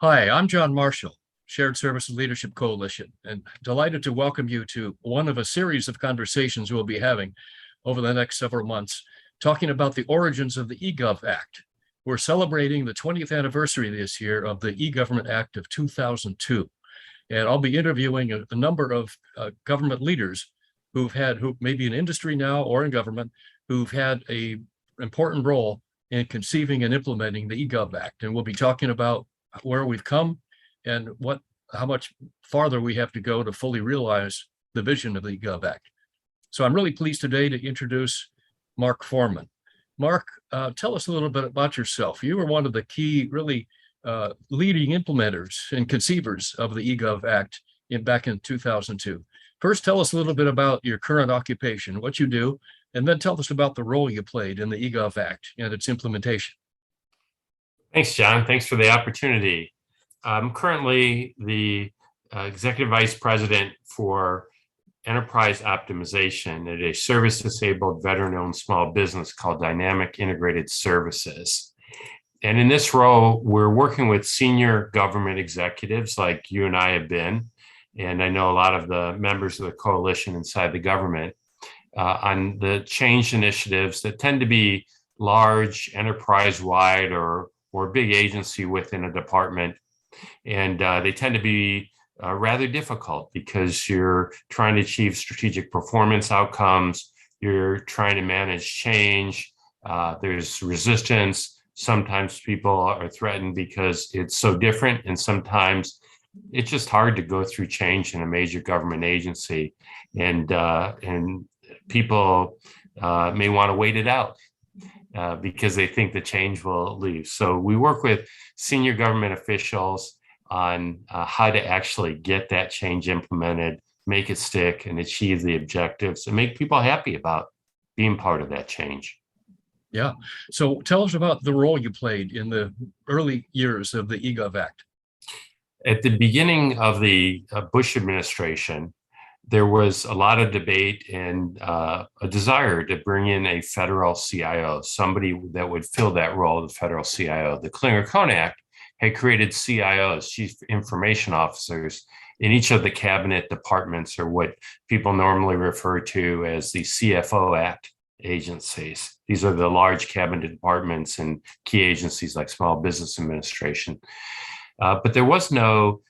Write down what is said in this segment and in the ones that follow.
Hi, I'm John Marshall, Shared Services Leadership Coalition, and delighted to welcome you to one of a series of conversations we'll be having over the next several months, talking about the origins of the eGov Act. We're celebrating the 20th anniversary this year of the eGovernment Act of 2002, and I'll be interviewing a number of government leaders who may be in industry now or in government, who've had a important role in conceiving and implementing the eGov Act. And we'll be talking about where we've come and how much farther we have to go to fully realize the vision of the Gov Act. So I'm really pleased today to introduce Mark Forman. Mark, tell us a little bit about yourself. You were one of the key, really leading implementers and conceivers of the eGov Act back in 2002. First, tell us a little bit about your current occupation, what you do, and then tell us about the role you played in the eGov Act and its implementation. Thanks, John. Thanks for the opportunity. I'm currently the Executive Vice President for Enterprise Optimization at a service-disabled veteran-owned small business called Dynamic Integrated Services. And in this role, we're working with senior government executives like you and I have been, and I know a lot of the members of the coalition inside the government, on the change initiatives that tend to be large, enterprise-wide, or big agency within a department. And they tend to be rather difficult because you're trying to achieve strategic performance outcomes. You're trying to manage change. There's resistance. Sometimes people are threatened because it's so different. And sometimes it's just hard to go through change in a major government agency. And people may want to wait it out. Because they think the change will leave. So we work with senior government officials on how to actually get that change implemented, make it stick, and achieve the objectives, and make people happy about being part of that change. Yeah. So tell us about the role you played in the early years of the eGov Act. At the beginning of the Bush administration, there was a lot of debate and a desire to bring in a federal CIO, somebody that would fill that role, the federal CIO. The Clinger-Cohn Act had created CIOs, chief information officers, in each of the cabinet departments, or what people normally refer to as the CFO Act agencies. These are the large cabinet departments and key agencies like Small Business Administration. But there was no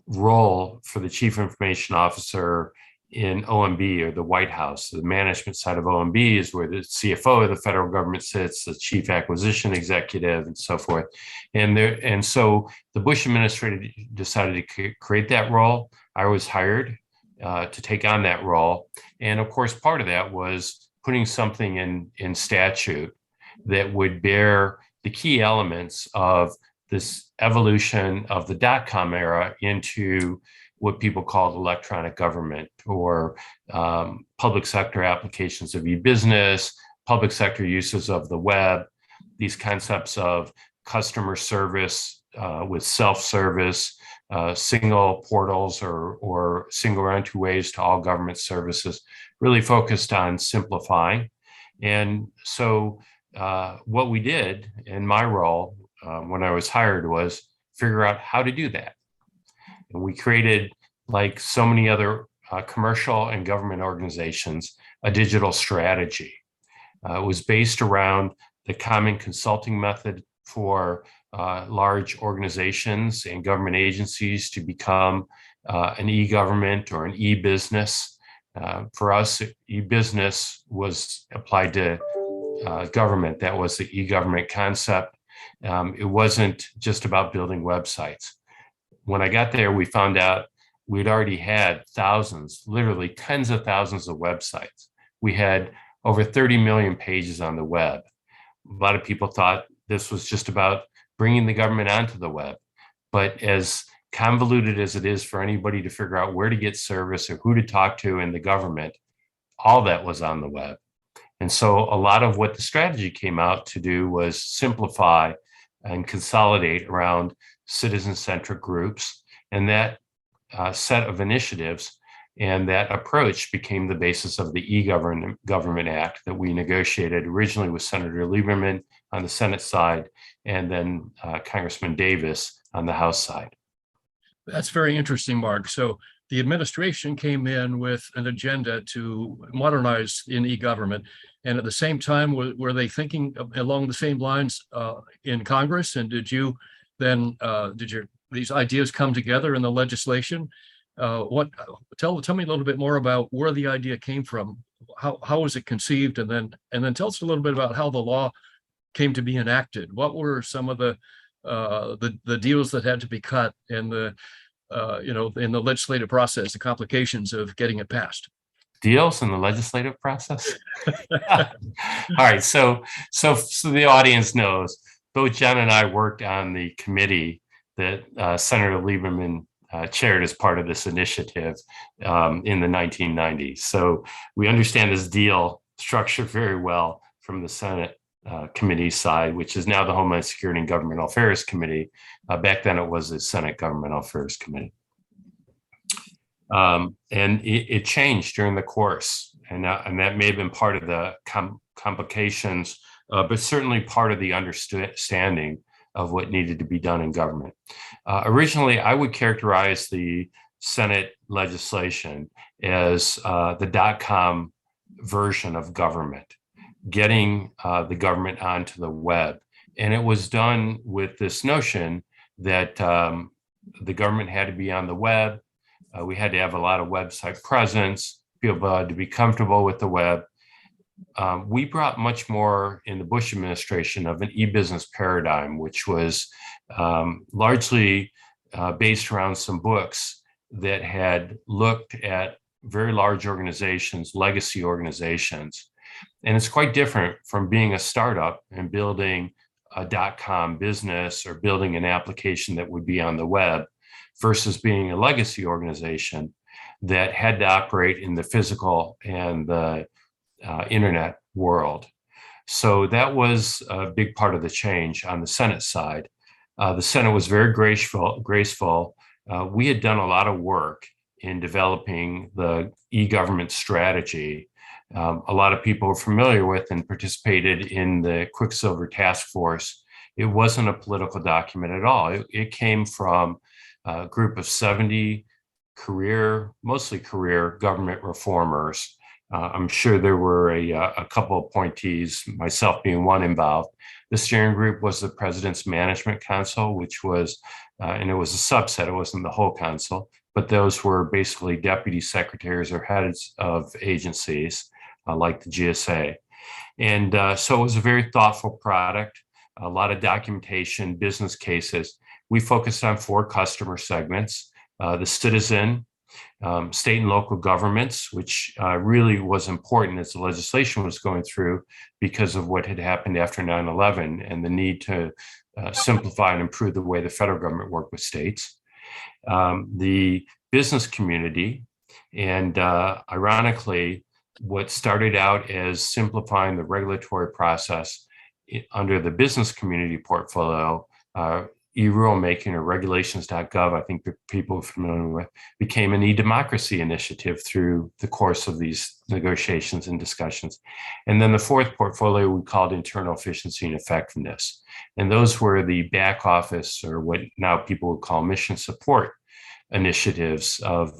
role for the chief information officer in OMB or the White House. The management side of OMB is where the CFO of the federal government sits, the chief acquisition executive, and so forth. And so the Bush administration decided to create that role. I was hired to take on that role. And of course, part of that was putting something in statute that would bear the key elements of this evolution of the dot-com era into what people called electronic government, or public sector applications of e-business, public sector uses of the web, these concepts of customer service with self-service, single portals or single entryways to all government services, really focused on simplifying. And so what we did in my role when I was hired was figure out how to do that. And we created, like so many other commercial and government organizations, a digital strategy. It was based around the common consulting method for large organizations and government agencies to become an e-government or an e-business. For us, e-business was applied to government. That was the e-government concept. It wasn't just about building websites. When I got there, we found out we'd already had thousands, literally tens of thousands of websites. We had over 30 million pages on the web. A lot of people thought this was just about bringing the government onto the web. But as convoluted as it is for anybody to figure out where to get service or who to talk to in the government, all that was on the web. And so a lot of what the strategy came out to do was simplify and consolidate around citizen-centric groups. And that set of initiatives And that approach became the basis of the E-Government Act that we negotiated originally with Senator Lieberman on the Senate side, and then Congressman Davis on the House side. That's very interesting, Mark. So the administration came in with an agenda to modernize in e-government. And at the same time, were they thinking along the same lines in Congress? And did you then, these ideas come together in the legislation? Tell me a little bit more about where the idea came from. How was it conceived? And then tell us a little bit about how the law came to be enacted. What were some of the deals that had to be cut in the in the legislative process, the complications of getting it passed? Deals in the legislative process? All right, so the audience knows, both John and I worked on the committee that Senator Lieberman chaired as part of this initiative in the 1990s. So we understand this deal structure very well from the Senate committee side, which is now the Homeland Security and Governmental Affairs Committee. Back then it was the Senate Governmental Affairs Committee. And it changed during the course, and that may have been part of the complications, but certainly part of the understanding of what needed to be done in government. Originally, I would characterize the Senate legislation as the .com version of government, getting the government onto the web. And it was done with this notion that the government had to be on the web. We had to have a lot of website presence, people had to be comfortable with the web. We brought much more in the Bush administration of an e-business paradigm, which was largely based around some books that had looked at very large organizations, legacy organizations. And it's quite different from being a startup and building a .com business or building an application that would be on the web versus being a legacy organization that had to operate in the physical and the internet world. So that was a big part of the change on the Senate side. The Senate was very graceful. We had done a lot of work in developing the e-government strategy. A lot of people are familiar with and participated in the Quicksilver Task Force. It wasn't a political document at all. It came from a group of 70 mostly career government reformers. I'm sure there were a couple of appointees, myself being one, involved. The steering group was the President's Management Council, which was, and it was a subset, it wasn't the whole council, but those were basically deputy secretaries or heads of agencies like the GSA. And so it was a very thoughtful product, a lot of documentation, business cases. We focused on 4 customer segments: the citizen, state and local governments, which really was important as the legislation was going through because of what had happened after 9/11 and the need to simplify and improve the way the federal government worked with states. The business community, and ironically, what started out as simplifying the regulatory process under the business community portfolio, e-rulemaking or regulations.gov, I think that people are familiar with, became an e-democracy initiative through the course of these negotiations and discussions. And then the 4th portfolio we called internal efficiency and effectiveness. And those were the back office, or what now people would call mission support initiatives of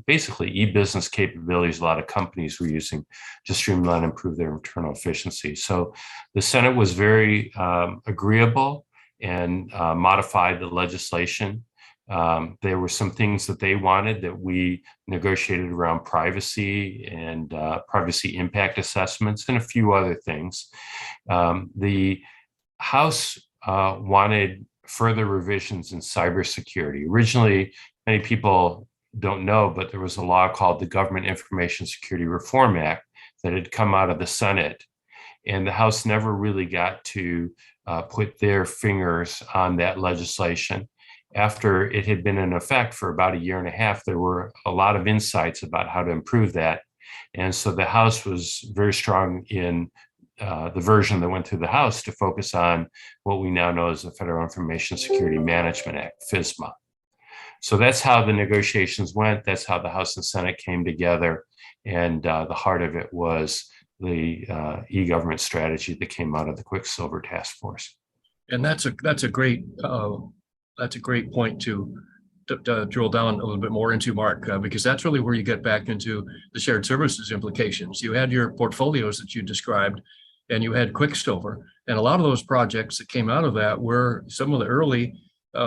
basically e-business capabilities a lot of companies were using to streamline and improve their internal efficiency. So the Senate was very agreeable and modified the legislation. There were some things that they wanted that we negotiated around privacy and privacy impact assessments and a few other things. The House wanted further revisions in cybersecurity. Originally, many people don't know, but there was a law called the Government Information Security Reform Act that had come out of the Senate, and the House never really got to put their fingers on that legislation. After it had been in effect for about 1.5 years, there were a lot of insights about how to improve that. And so the House was very strong in the version that went through the House to focus on what we now know as the Federal Information Security Management Act, FISMA. So that's how the negotiations went. That's how the House and Senate came together. And the heart of it was the e-government strategy that came out of the Quicksilver Task Force. And that's a great point to drill down a little bit more into, Mark, because that's really where you get back into the shared services implications. You had your portfolios that you described, and you had Quicksilver, and a lot of those projects that came out of that were some of the early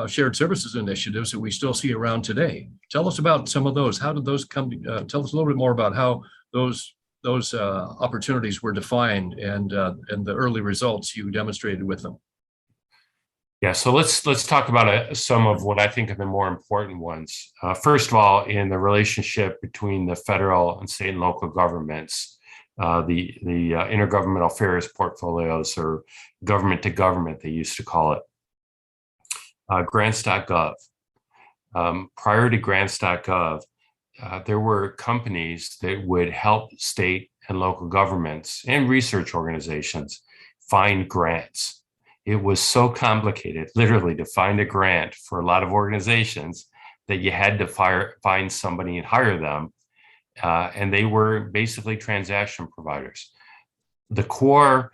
shared services initiatives that we still see around today. Tell us about some of those. How did those come? Tell us a little bit more about how those opportunities were defined and the early results you demonstrated with them. Yeah, so let's talk about some of what I think are the more important ones. First of all, in the relationship between the federal and state and local governments, the intergovernmental affairs portfolios, or government to government, they used to call it, grants.gov. Prior to grants.gov, there were companies that would help state and local governments and research organizations find grants. It was so complicated, literally, to find a grant for a lot of organizations that you had to find somebody and hire them. And they were basically transaction providers. The core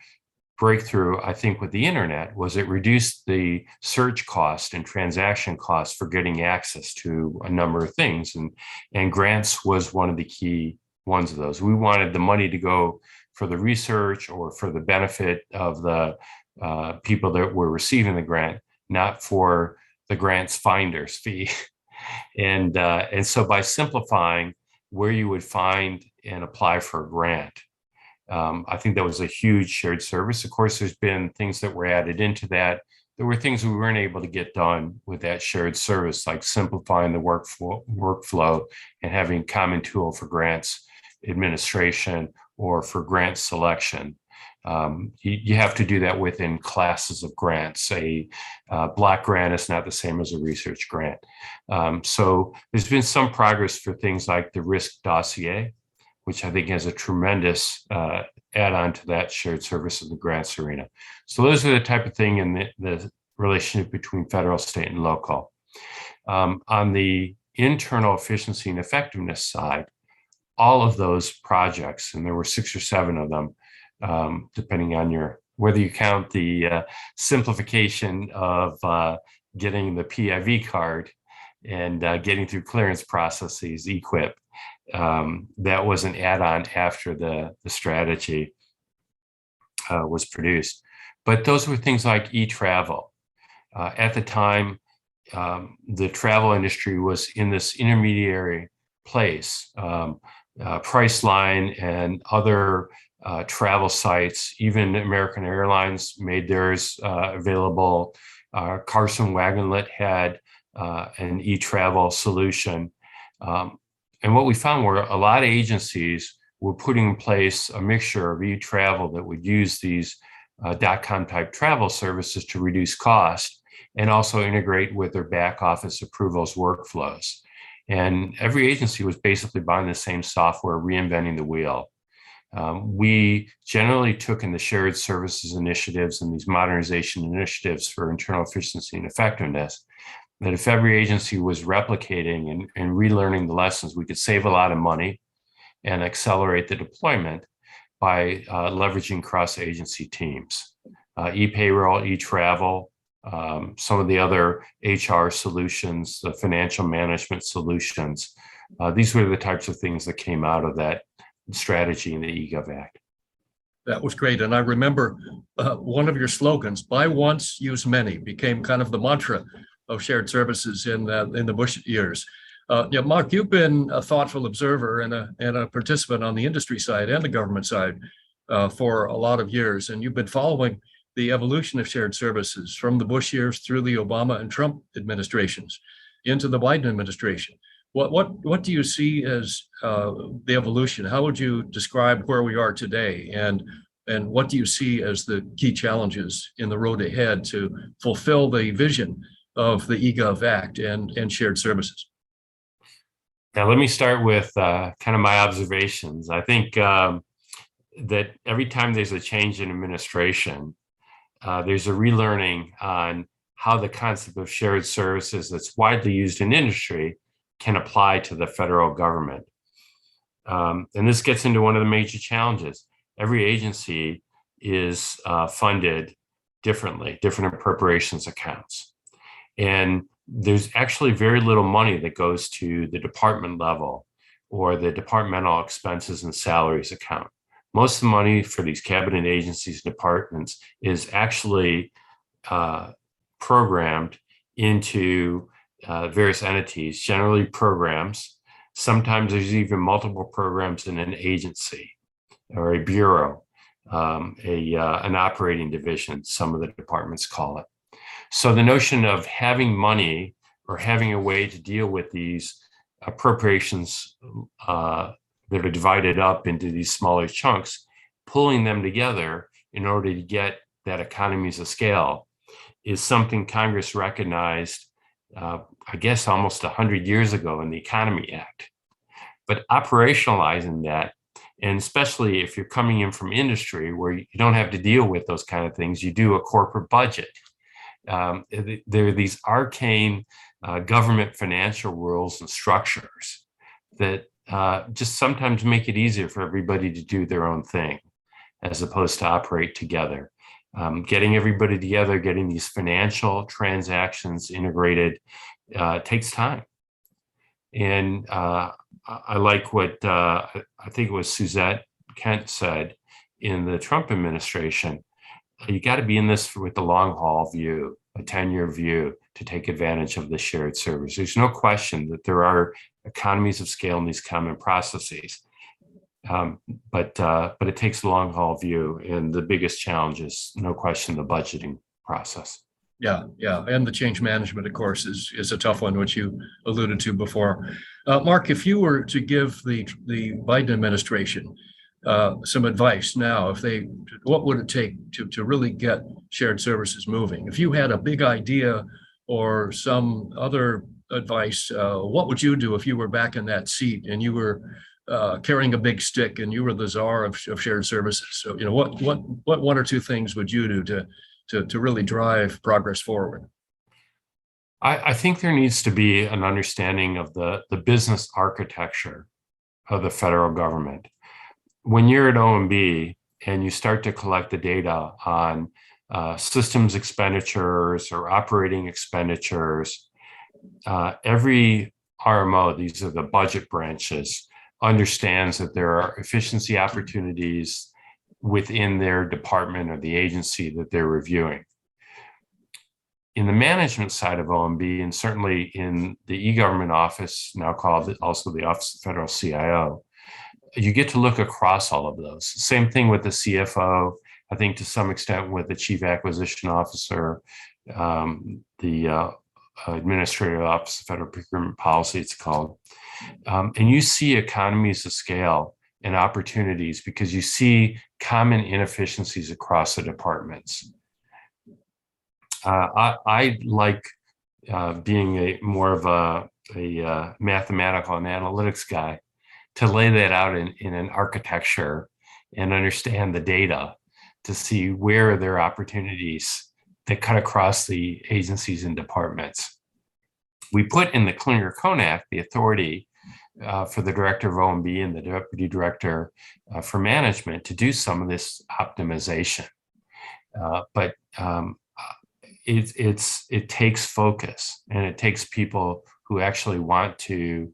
breakthrough, I think, with the internet was it reduced the search cost and transaction costs for getting access to a number of things. And grants was one of the key ones of those. We wanted the money to go for the research or for the benefit of the people that were receiving the grant, not for the grants finder's fee. And so by simplifying where you would find and apply for a grant, I think that was a huge shared service. Of course, there's been things that were added into that. There were things we weren't able to get done with that shared service, like simplifying the workflow and having a common tool for grants administration or for grant selection. You have to do that within classes of grants. A block grant is not the same as a research grant. So there's been some progress for things like the risk dossier, which I think has a tremendous add-on to that shared service in the grants arena. So those are the type of thing in the relationship between federal, state, and local. On the internal efficiency and effectiveness side, all of those projects, and there were 6 or 7 of them, depending on whether you count the simplification of getting the PIV card and getting through clearance processes, EQIP. That was an add-on after the strategy was produced. But those were things like e-travel. At the time, the travel industry was in this intermediary place. Priceline and other travel sites, even American Airlines made theirs available. Carson Wagonlit had an e-travel solution. And what we found were a lot of agencies were putting in place a mixture of e-travel that would use these .com type travel services to reduce cost and also integrate with their back office approvals workflows. And every agency was basically buying the same software, reinventing the wheel. We generally took in the shared services initiatives and these modernization initiatives for internal efficiency and effectiveness, that if every agency was replicating and relearning the lessons, we could save a lot of money and accelerate the deployment by leveraging cross-agency teams. E-payroll, e-travel, some of the other HR solutions, the financial management solutions. These were the types of things that came out of that strategy in the eGov Act. That was great. And I remember one of your slogans, buy once, use many, became kind of the mantra of shared services in the Bush years. Mark, you've been a thoughtful observer and a participant on the industry side and the government side for a lot of years. And you've been following the evolution of shared services from the Bush years through the Obama and Trump administrations into the Biden administration. What do you see as the evolution? How would you describe where we are today? And what do you see as the key challenges in the road ahead to fulfill the vision of the eGov Act and shared services? Now, let me start with kind of my observations. I think that every time there's a change in administration, there's a relearning on how the concept of shared services that's widely used in industry can apply to the federal government. And this gets into one of the major challenges. Every agency is funded differently, different appropriations accounts. And there's actually very little money that goes to the department level or the departmental expenses and salaries account. Most of the money for these cabinet agencies and departments is actually programmed into various entities, generally programs. Sometimes there's even multiple programs in an agency or a bureau, an operating division, some of the departments call it. So the notion of having money or having a way to deal with these appropriations that are divided up into these smaller chunks, pulling them together in order to get that economies of scale is something Congress recognized, I guess, almost 100 years ago in the Economy Act. But operationalizing that, and especially if you're coming in from industry where you don't have to deal with those kind of things, you do a corporate budget. There are these arcane government financial rules and structures that just sometimes make it easier for everybody to do their own thing as opposed to operate together. Getting everybody together, getting these financial transactions integrated takes time. And I like what I think it was Suzette Kent said in the Trump administration. You got to be in this with the long haul view, a 10-year view to take advantage of the shared service. There's no question that there are economies of scale in these common processes. But it takes a long haul view. And the biggest challenge is, no question, the budgeting process. Yeah. And the change management, of course, is a tough one, which you alluded to before. Mark, if you were to give the Biden administration some advice now, what would it take to really get shared services moving? If you had a big idea or some other advice, what would you do if you were back in that seat and you were carrying a big stick and you were the czar of shared services? So, what one or two things would you do to really drive progress forward? I think there needs to be an understanding of the business architecture of the federal government. When you're at OMB and you start to collect the data on systems expenditures or operating expenditures, every RMO, these are the budget branches, understands that there are efficiency opportunities within their department or the agency that they're reviewing. In the management side of OMB, and certainly in the e-government office, now called also the Office of Federal CIO, you get to look across all of those. Same thing with the CFO, I think to some extent with the Chief Acquisition Officer, the Administrative Office of Federal Procurement Policy, it's called. And you see economies of scale and opportunities because you see common inefficiencies across the departments. I like being more of a mathematical and analytics guy to lay that out in an architecture and understand the data to see where there are opportunities that cut across the agencies and departments. We put in the Cleaner Cone Act the authority for the director of OMB and the deputy director for management to do some of this optimization. But it takes focus, and it takes people who actually want to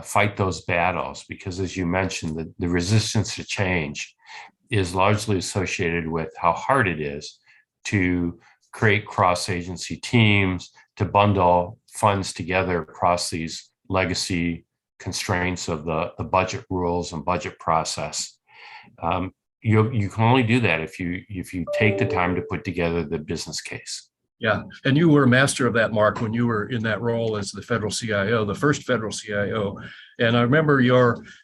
fight those battles, because as you mentioned, the resistance to change is largely associated with how hard it is to create cross-agency teams, to bundle funds together across these legacy constraints of the budget rules and budget process. You can only do that if you take the time to put together the business case. Yeah, and you were a master of that, Mark, when you were in that role as the federal CIO, the first federal CIO. And I remember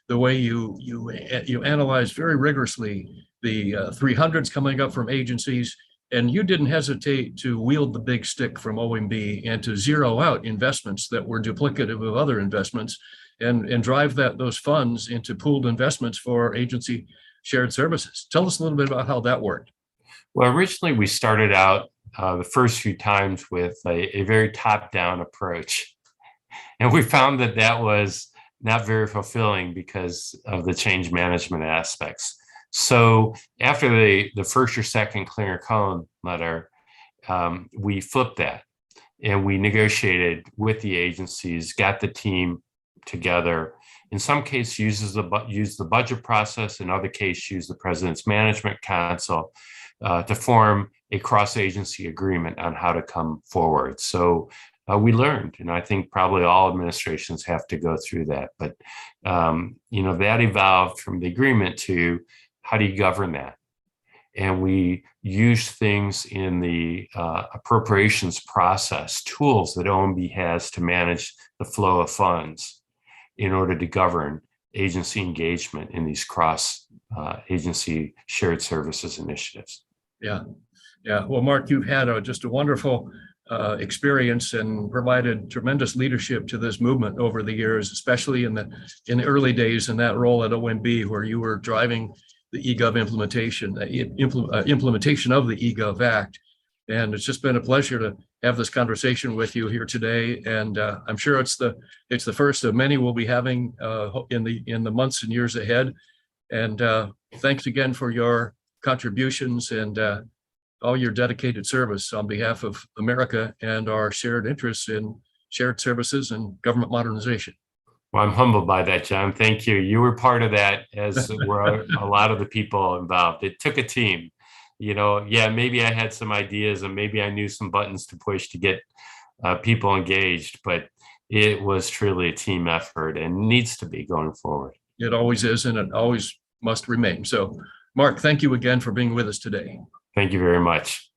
the way you analyzed very rigorously the 300s coming up from agencies, and you didn't hesitate to wield the big stick from OMB and to zero out investments that were duplicative of other investments and drive those funds into pooled investments for agency shared services. Tell us a little bit about how that worked. Well, originally we started out the first few times with a very top-down approach. And we found that that was not very fulfilling because of the change management aspects. So after the first or second clear cone letter, we flipped that and we negotiated with the agencies, got the team together. In some cases, use the budget process. In other cases, use the President's Management Council to form a cross-agency agreement on how to come forward. So we learned, and I think probably all administrations have to go through that. But that evolved from the agreement to how do you govern that? And we use things in the appropriations process, tools that OMB has to manage the flow of funds in order to govern agency engagement in these cross-agency shared services initiatives. Yeah. Well, Mark, you've had just a wonderful experience and provided tremendous leadership to this movement over the years, especially in the early days in that role at OMB, where you were driving the eGov implementation of the eGov Act. And it's just been a pleasure to have this conversation with you here today. And I'm sure it's the first of many we'll be having in the months and years ahead. And thanks again for your contributions and all your dedicated service on behalf of America and our shared interests in shared services and government modernization. Well, I'm humbled by that, John. Thank you. You were part of that, as were a lot of the people involved. It took a team. Maybe I had some ideas and maybe I knew some buttons to push to get people engaged, but it was truly a team effort and needs to be going forward. It always is, and it always must remain. So, Mark, thank you again for being with us today. Thank you very much.